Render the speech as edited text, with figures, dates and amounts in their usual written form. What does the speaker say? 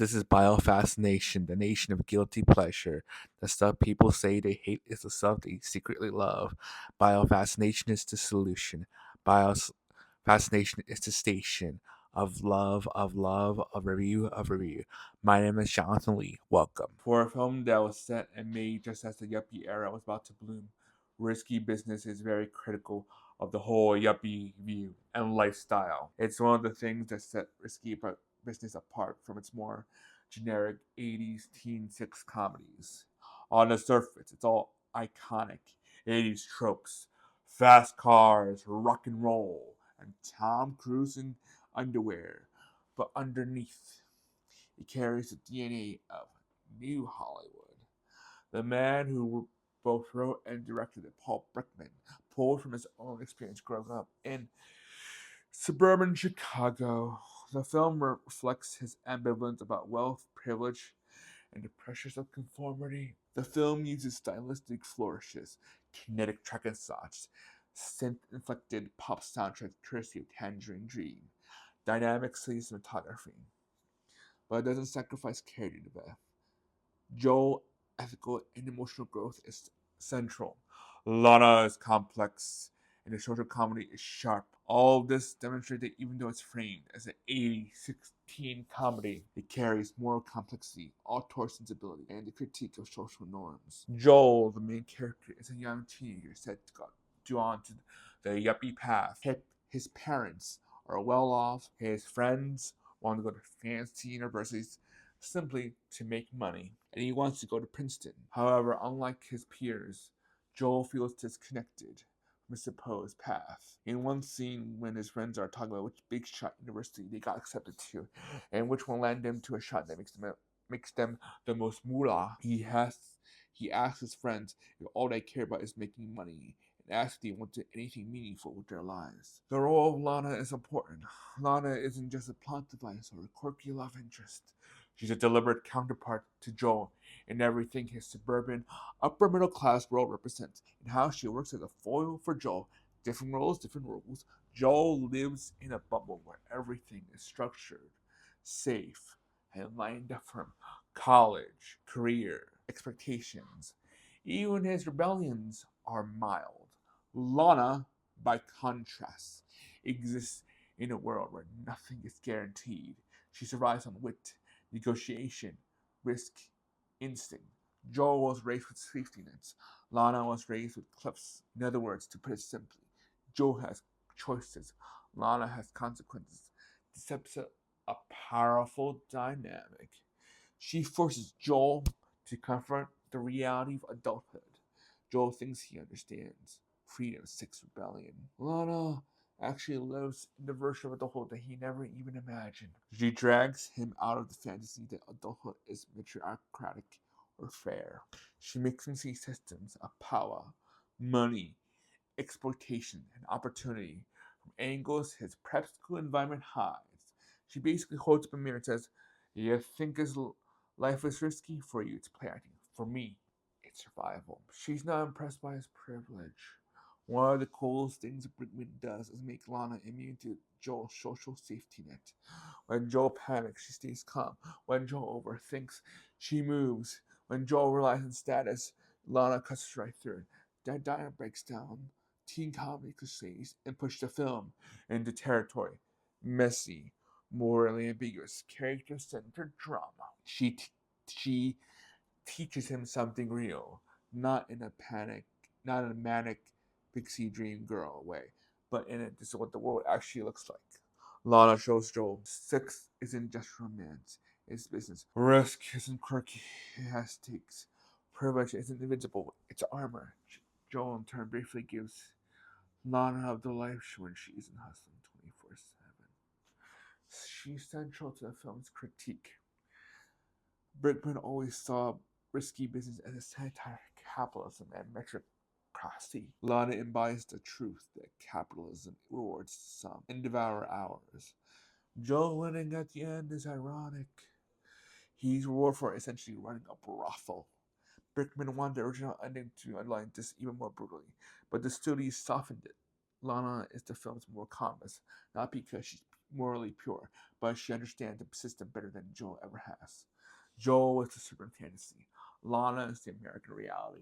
This is fascination, the nation of guilty pleasure. The stuff people say they hate is the stuff they secretly love. Fascination is the solution. Fascination is the station of review of review. My name is Jonathan Lee. Welcome. For a film that was set and made just as the yuppie era was about to bloom, risky business is very critical of the whole yuppie view and lifestyle. It's one of the things that set risky business apart from its more generic 80s teen six comedies. On the surface, it's all iconic 80s tropes: fast cars, rock and roll, and Tom Cruise in underwear. But underneath, it carries the DNA of New Hollywood. The man who both wrote and directed it, Paul Brickman, pulled from his own experience growing up in suburban Chicago. The film reflects his ambivalence about wealth, privilege, and the pressures of conformity. The film uses stylistic flourishes, kinetic track and shots, synth-inflected pop soundtracks courtesy of Tangerine Dream, dynamic cinematography, but it doesn't sacrifice character depth. Joel's ethical and emotional growth is central. Lana is complex, and the social comedy is sharp. All of this demonstrates that even though it's framed as an 80-16 comedy, it carries moral complexity, auteur sensibility, and the critique of social norms. Joel, the main character, is a young teenager set to go on to the yuppie path. His parents are well off. His friends want to go to fancy universities simply to make money, and he wants to go to Princeton. However, unlike his peers, Joel feels disconnected from his supposed path. In one scene, when his friends are talking about which big shot university they got accepted to, and which one landed them to a shot that makes them the most moolah, he asks his friends if all they care about is making money, and asks if they want to do anything meaningful with their lives. The role of Lana is important. Lana isn't just a plot device or a quirky love interest. She's a deliberate counterpart to Joel in everything his suburban, upper middle class world represents, and how she works as a foil for Joel. Different roles, different rules. Joel lives in a bubble where everything is structured, safe, and lined up from college, career, expectations. Even his rebellions are mild. Lana, by contrast, exists in a world where nothing is guaranteed. She survives on wit, negotiation, risk, instinct. Joel was raised with safety nets. Lana was raised with cliffs. In other words, to put it simply, Joel has choices. Lana has consequences. This sets a powerful dynamic. She forces Joel to confront the reality of adulthood. Joel thinks he understands. Freedom seeks rebellion. Lana actually lives in the version of adulthood that he never even imagined. She drags him out of the fantasy that adulthood is meritocratic or fair. She makes him see systems of power, money, exploitation, and opportunity from angles his prep school environment hides. She basically holds up a mirror and says, "You think life is risky? For you, it's play acting. For me, it's survival." She's not impressed by his privilege. One of the coolest things Brickman does is make Lana immune to Joel's social safety net. When Joel panics, she stays calm. When Joel overthinks, she moves. When Joel relies on status, Lana cuts right through. That dynamic breaks down teen comedy cliches and push the film into territory. Messy, morally ambiguous, character-centered drama. She teaches him something real, not in a manic pixie dream girl way, but in it, this is what the world actually looks like. Lana shows Joel sex isn't just romance, it's business. Risk isn't quirky, it has stakes. Privilege isn't invincible, it's armor. Joel in turn briefly gives Lana of the life when she isn't hustling 24/7. She's central to the film's critique. Brickman always saw risky business as a satire of capitalism and meritocracy. Lana embodies the truth that capitalism rewards some and devours ours. Joe winning at the end is ironic. He's rewarded for essentially running a brothel. Brickman wanted the original ending to underline this even more brutally, but the studio softened it. Lana is the film's moral compass, not because she's morally pure, but she understands the system better than Joel ever has. Joel is the suburban fantasy. Lana is the American reality.